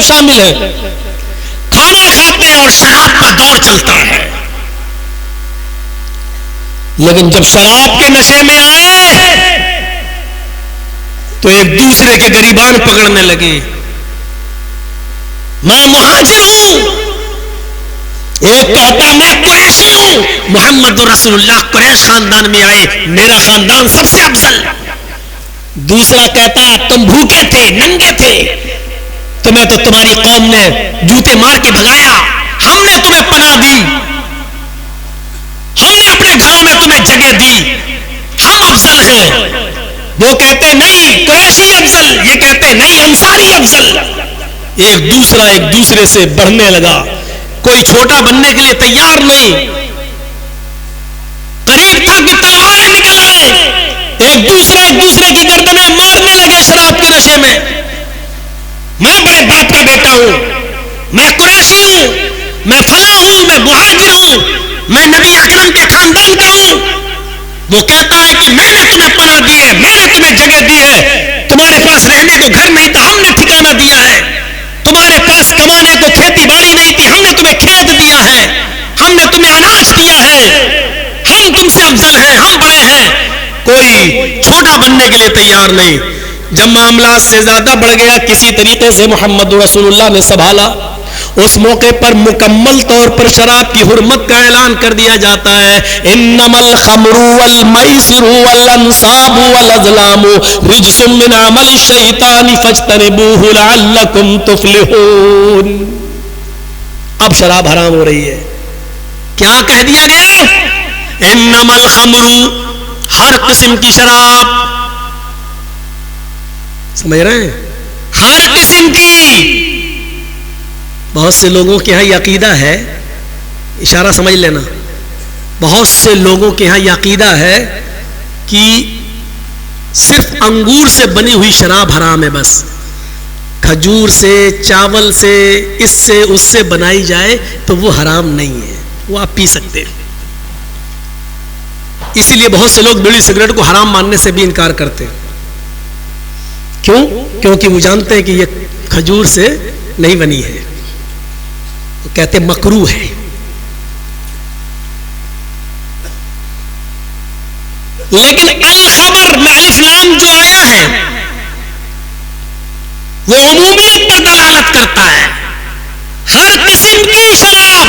सब शामिल हैं। खाना खाते हैं और शराब का दौर चलता है। लेकिन जब शराब के नशे में आए तो एक दूसरे के गिरबान पकड़ने लगे। मैं मुहाजिर हूं, एक कहता मैं कुरैशी हूं, मोहम्मद रसूलुल्लाह कुरैश खानदान में आए, मेरा खानदान सबसे अफजल। दूसरा कहता तुम भूखे थे, नंगे थे, तुम्हें तो तुम्हारी कौम ने जूते मार के भगाया, हमने तुम्हें पनाह दी, हमने अपने घरों में तुम्हें जगह दी, हम अफजल हैं। वो कहते नहीं कुरैशी अफजल, ये कहते नहीं अंसारी अफजल। एक दूसरे से बढ़ने लगा। कोई छोटा बनने के लिए तैयार नहीं, करीब था कि तलवारें निकल आए। एक दूसरे की गर्दनें मारने लगे शराब के नशे में। मैं बड़े बाप का बेटा हूं, मैं कुरैशी हूं, मैं फला हूं, मैं मुहाजिर हूं, मैं नबी अकरम के खानदान का हूं। वो कहता है कि मैंने तुम्हें पनाह दी है, मैंने तुम्हें जगह दी है, तुम्हारे पास रहने को घर नहीं था, हमने ठिकाना दिया है, तुम्हारे पास कमाने को खेती बाड़ी नहीं थी, हमने तुम्हें खेत दिया है, हमने तुम्हें अनाज दिया है, हम तुमसे अफजल हैं, हम बड़े हैं। कोई छोटा बनने के लिए तैयार नहीं। जब मामला से ज्यादा बढ़ गया, किसी तरीके से मोहम्मद रसूलुल्लाह ने संभाला। उस मौके पर मुकम्मल तौर पर शराब की हुर्मत का ऐलान कर दिया जाता है। इन्नमल खमरु वल मैसिरु वल अंसाबु वल अज़लामु रिज्सुम मिन अमलि शैतानि फज्तनिबूहु लअल्लकुम तुफ्लिहून। अब शराब हराम हो रही है। क्या कह दिया गया? इन्नमल खमरु, हर किस्म की शराब, समझ रहे हैं, हर किस्म की। बहुत से लोगों के यहां यह अकीदा है, इशारा समझ लेना, बहुत से लोगों के यहां यह अकीदा है कि सिर्फ अंगूर से बनी हुई शराब हराम है। बस खजूर से, चावल से, इससे उससे बनाई जाए तो वो हराम नहीं है, वो आप पी सकते हैं। इसीलिए बहुत से लोग बीड़ी सिगरेट को हराम मानने से भी इनकार करते हैं। क्यों? क्योंकि वो जानते हैं कि ये खजूर से नहीं बनी है, वो कहते मकरू है। लेकिन अल खबर में अलिफ लाम जो आया है वो उमूमियत पर दलालत करता है। हर किस्म की शराब।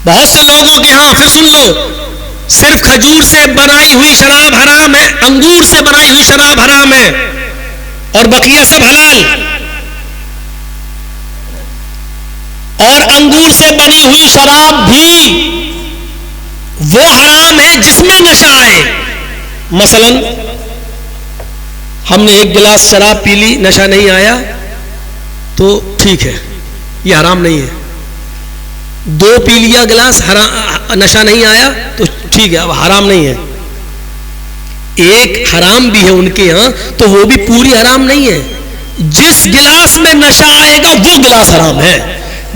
बहुत से लोगों के यहां, फिर सुन लो, सिर्फ खजूर से बनाई हुई शराब हराम है, अंगूर से बनाई हुई शराब हराम है, और बकिया सब हलाल। और अंगूर से बनी हुई शराब भी वो हराम है जिसमें नशा आए। मसलन हमने एक गिलास शराब पी ली, नशा नहीं आया तो ठीक है, ये हराम नहीं है। दो पी लिया गिलास, नशा नहीं आया तो ठीक है, अब हराम नहीं है। एक हराम भी है उनके यहां, तो वो भी पूरी हराम नहीं है। जिस गिलास में नशा आएगा वो गिलास हराम है।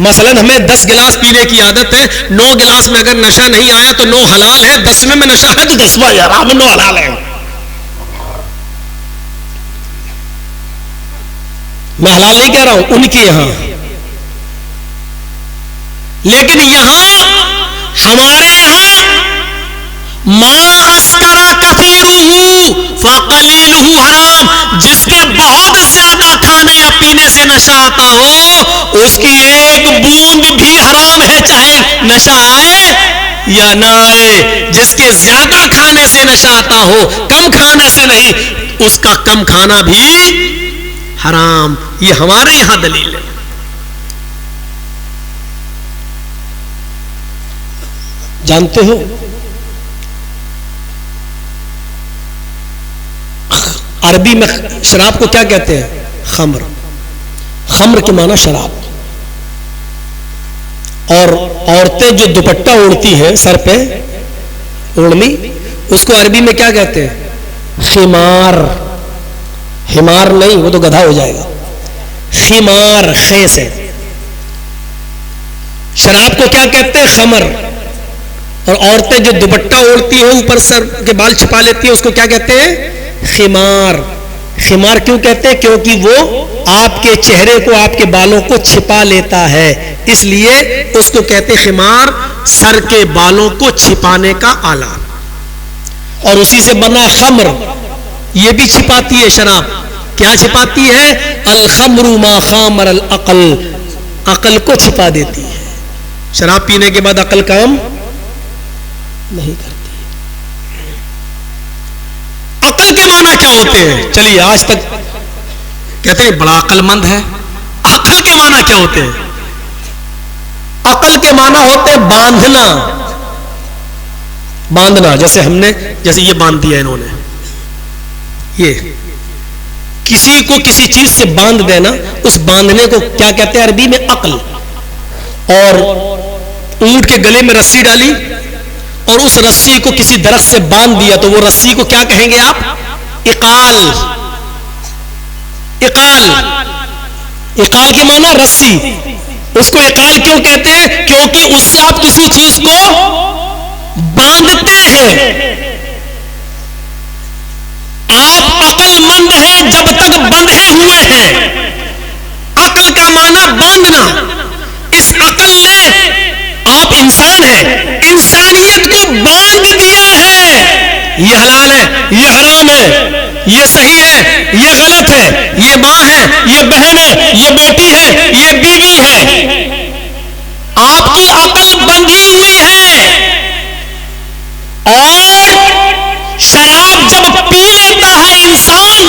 मसलन हमें 10 गिलास पीने की आदत है, 9 गिलास में अगर नशा नहीं आया तो 9 हलाल है, 10वें में नशा है तो 10वां हराम है, 9 हलाल है। मैं हलाल नहीं कह रहा हूं, उनके यहां। लेकिन यहां हमारे यहां मा अस्करा कसीरुहु फकलीलुहु हराम। जिसके बहुत ज्यादा खाने या पीने से नशा आता हो, उसकी एक बूंद भी हराम है, चाहे नशा आए या ना आए। जिसके ज्यादा खाने से नशा आता हो, कम खाने से नहीं, उसका कम खाना भी हराम। ये हमारे यहां दलील है। जानते हो अरबी में शराब को क्या कहते हैं? खम्र। खम्र के माना शराब। और औरतें जो दुपट्टा ओढ़ती हैं सर पे, ओढ़नी, उसको अरबी में क्या कहते हैं? खिमार। हिमार नहीं, वो तो गधा हो जाएगा। खिमार, खे से। शराब को क्या कहते हैं? खमर। और औरतें जो दुपट्टा ओढ़ती हैं, ऊपर सर के बाल छिपा लेती हैं, उसको क्या कहते हैं? खिमार। खिमार क्यों कहते हैं? क्योंकि वो आपके चेहरे को, आपके बालों को छिपा लेता है, इसलिए उसको कहते हैं खिमार, सर के बालों को छिपाने का आला। और उसी से बना खम्र, ये भी छिपाती है शराब। क्या छिपाती है? अल खम्रु मा खामर अल अकल, अकल को छिपा देती है। शराब पीने के बाद अकल काम नहीं करती। अकल के माना क्या होते हैं? चलिए, आज तक कहते हैं बड़ा अकलमंद है। अकल के माना क्या होते हैं? अकल के माना होते हैं बांधना। बांधना, जैसे हमने, जैसे ये बांध दिया इन्होंने, ये किसी को किसी चीज से बांध देना, उस बांधने को क्या कहते हैं अरबी में? अकल। और ऊंट के गले में रस्सी डाली और उस रस्सी को किसी दरख्त से बांध दिया, तो वो रस्सी को क्या कहेंगे आप? इकाल। इकाल, इकाल के माना रस्सी। उसको इकाल क्यों कहते हैं? क्योंकि उससे आप किसी चीज को बांधते हैं। आप अकलमंद हैं जब तक बंधे हुए हैं। अकल का माना बांधना। इस अकल ने, आप इंसान हैं, इंसानियत को बांध दिया है। ये हलाल है, ये हराम है, ये सही है, ये गलत है, ये मां है, ये बहन है, ये बेटी है, ये बीवी है। आपकी अकल बंधी हुई है। और शराब जब पी लेता है इंसान,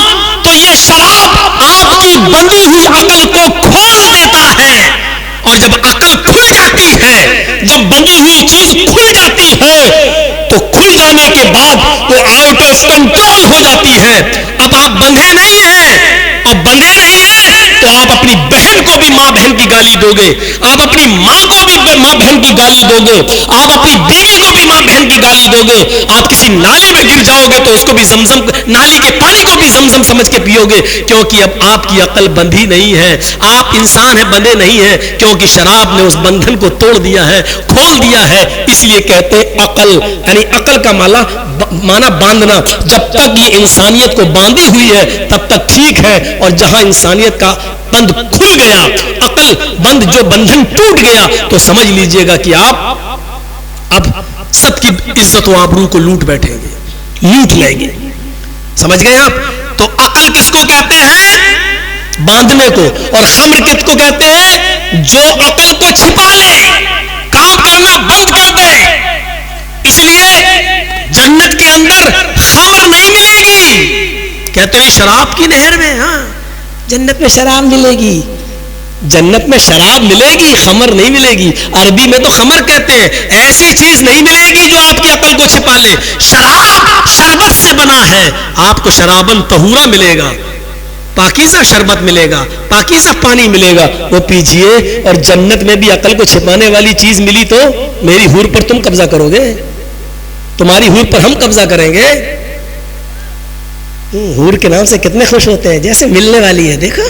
तो ये शराब आपकी बंधी हुई अकल को खोल देता है। और जब अकल खुल जाती है, जब बंधी हुई चीज खुल जाती है, तो खुल जाने के बाद वो आउट ऑफ कंट्रोल हो जाती है। अब आप बंधे नहीं हैं, और बंधे नहीं हैं तो आप अपनी बहन को भी मां बहन की गाली दोगे, आप अपनी मां को भी मां बहन की गाली दोगे, आप अपनी बीवी को भी मां बहन की गाली दोगे। आप किसी नाली में गिर जाओगे तो उसको भी जमजम, नाली के पानी को भी जमजम समझ के पियोगे, क्योंकि अब आपकी अकल बंधी नहीं है। आप इंसान है, बंधे नहीं है, क्योंकि शराब ने उस बंधन को तोड़ दिया है, खोल दिया है। इसलिए कहते अकल, यानी अकल का माना बांधना। जब तक ये इंसानियत को बांधी हुई है तब तक ठीक है, और जहां इंसानियत का बंध खुल गया, अकल बंध, जो बंधन टूट गया, तो समझ लीजिएगा कि आप अब सबकी इज्जत व आबरू को लूट बैठेंगे, लूट लेंगे। समझ गए आप? तो अकल किसको कहते हैं? बांधने को। और खम्र किसको कहते हैं? जो अकल को छिपा ले, काम करना बंद कर दे। इसलिए जन्नत के अंदर खम्र नहीं मिलेगी। कहते हैं शराब की नहर में, हाँ जन्नत में शराब मिलेगी, जन्नत में शराब मिलेगी, खमर नहीं मिलेगी। अरबी में तो खमर कहते हैं। ऐसी चीज नहीं मिलेगी जो आपकी अकल को छिपा ले। शराब शरबत से बना है, आपको शराबन तहूरा मिलेगा, पाकीज़ा शरबत मिलेगा, पाकीज़ा पानी मिलेगा, वो पीजिए। और जन्नत में भी अकल को छिपाने वाली चीज मिली तो मेरी हूर पर तुम कब्जा करोगे, तुम्हारी हूर पर हम कब्जा करेंगे। हूर के नाम से कितने खुश होते हैं, जैसे मिलने वाली है। देखो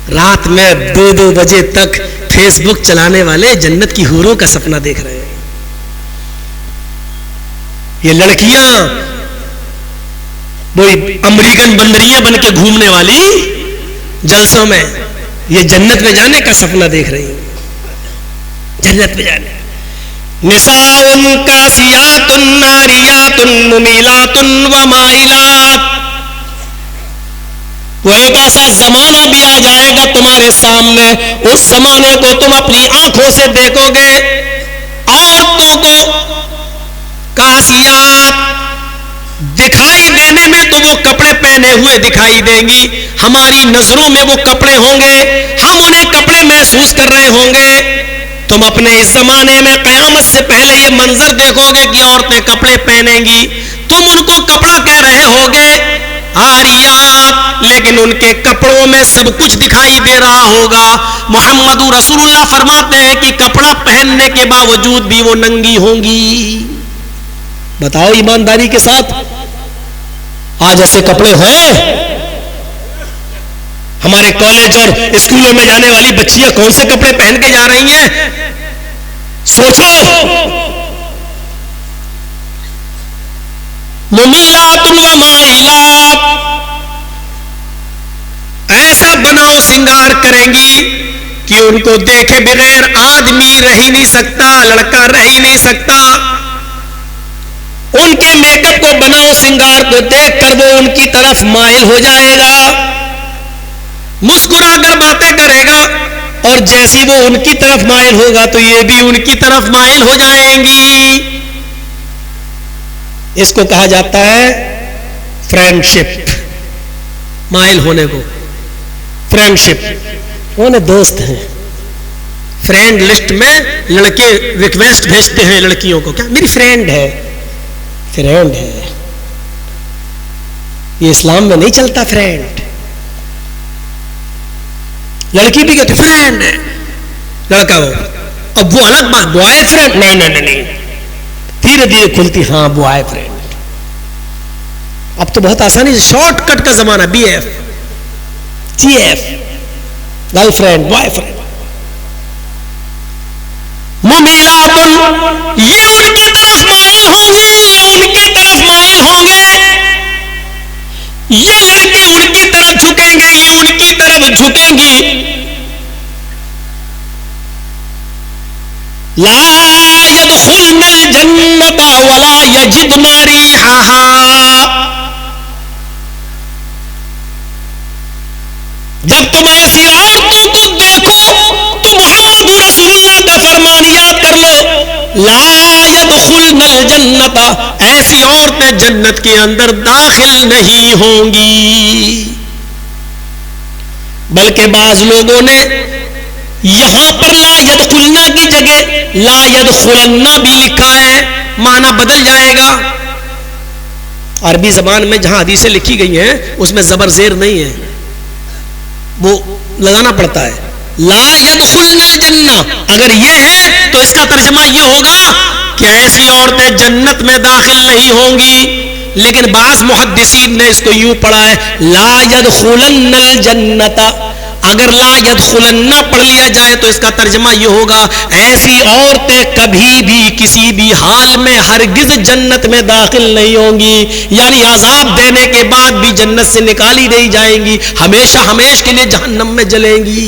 रात में 2-2 बजे तक फेसबुक चलाने वाले जन्नत की हूरों का सपना देख रहे हैं। ये लड़कियां वो अमेरिकन बंदरियां बन के घूमने वाली जलसों में, ये जन्नत में जाने का सपना देख रही है। जन्नत में जाने। निसाउन कासियातुन नारियातुन मुमीलातुन व माइलात। वो एक ऐसा जमाना भी आ जाएगा तुम्हारे सामने, उस जमाने को तुम अपनी आंखों से देखोगे। औरतों को कासियात दिखाई देने में तो वो कपड़े पहने हुए दिखाई देंगी, हमारी नजरों में वो कपड़े होंगे, हम उन्हें कपड़े महसूस कर रहे होंगे। तुम अपने इस जमाने में कयामत से पहले ये मंजर देखोगे कि औरतें कपड़े पहनेंगी, तुम उनको कपड़ा कह रहे होगे आरियात, लेकिन उनके कपड़ों में सब कुछ दिखाई दे रहा होगा। मोहम्मद रसूलुल्लाह फरमाते हैं कि कपड़ा पहनने के बावजूद भी वो नंगी होंगी। बताओ ईमानदारी के साथ, आज ऐसे कपड़े हैं? हमारे कॉलेज और स्कूलों में जाने वाली बच्चियां कौन से कपड़े पहन के जा रही हैं? सोचो। मुमीलातुन व माइलात, बनाओ श्रृंगार करेंगी कि उनको देखे बगैर आदमी रह ही नहीं सकता, लड़का रह ही नहीं सकता। उनके मेकअप को, बनाओ श्रृंगार को देखकर वो उनकी तरफ माइल हो जाएगा, मुस्कुराकर बातें करेगा, और जैसी वो उनकी तरफ माइल होगा तो ये भी उनकी तरफ माइल हो जाएंगी। इसको कहा जाता है फ्रेंडशिप, माइल होने को फ्रेंडशिप। वो ना दोस्त हैं, फ्रेंड लिस्ट में लड़के रिक्वेस्ट भेजते हैं लड़कियों को, क्या मेरी फ्रेंड है, फ्रेंड है। ये इस्लाम में नहीं चलता फ्रेंड। लड़की भी कहती फ्रेंड है, लड़का वो, अब वो अलग बात, बॉयफ्रेंड नहीं नहीं नहीं, धीरे धीरे खुलती, हाँ बॉयफ्रेंड। अब तो बहुत आसानी से शॉर्टकट का जमाना, BF GF, गर्लफ्रेंड बॉयफ्रेंड। मुमिलातुन, ये उनकी तरफ माइल होंगी, ये उनकी तरफ माइल होंगे, ये लड़के उनकी तरफ झुकेंगे, ये उनकी तरफ झुकेंगी। ला यदखुलनल जन्नता वला यजिदना रिहाहा, जब तुम ऐसी औरतों को देखो तो मोहम्मद रसूलुल्लाह का फरमान याद कर लो, ला यदखुलनल जन्नता, ऐसी औरतें जन्नत के अंदर दाखिल नहीं होंगी। बल्कि बाज लोगों ने यहां पर ला यदखुलना की जगह ला यदखुलन्ना भी लिखा है, माना बदल जाएगा। अरबी जबान में जहां हदीसें लिखी गई हैं उसमें जबर जेर नहीं है, वो लगाना पड़ता है। ला यदखुलनल जन्ना, अगर ये है तो इसका तर्जमा ये होगा कि ऐसी औरतें जन्नत में दाखिल नहीं होंगी। लेकिन बाज मुहद्दिसीन ने इसको यूं पढ़ा है, ला यदखुलन्नल जन्नता। अगर ला यदखुलन्ना पढ़ लिया जाए तो इसका तर्जमा ये होगा, ऐसी औरतें कभी भी किसी भी हाल में हरगिज जन्नत में दाखिल नहीं होंगी, यानी अजाब देने के बाद भी जन्नत से निकाली नहीं जाएंगी, हमेशा हमेशा के लिए जहन्नम में जलेंगी।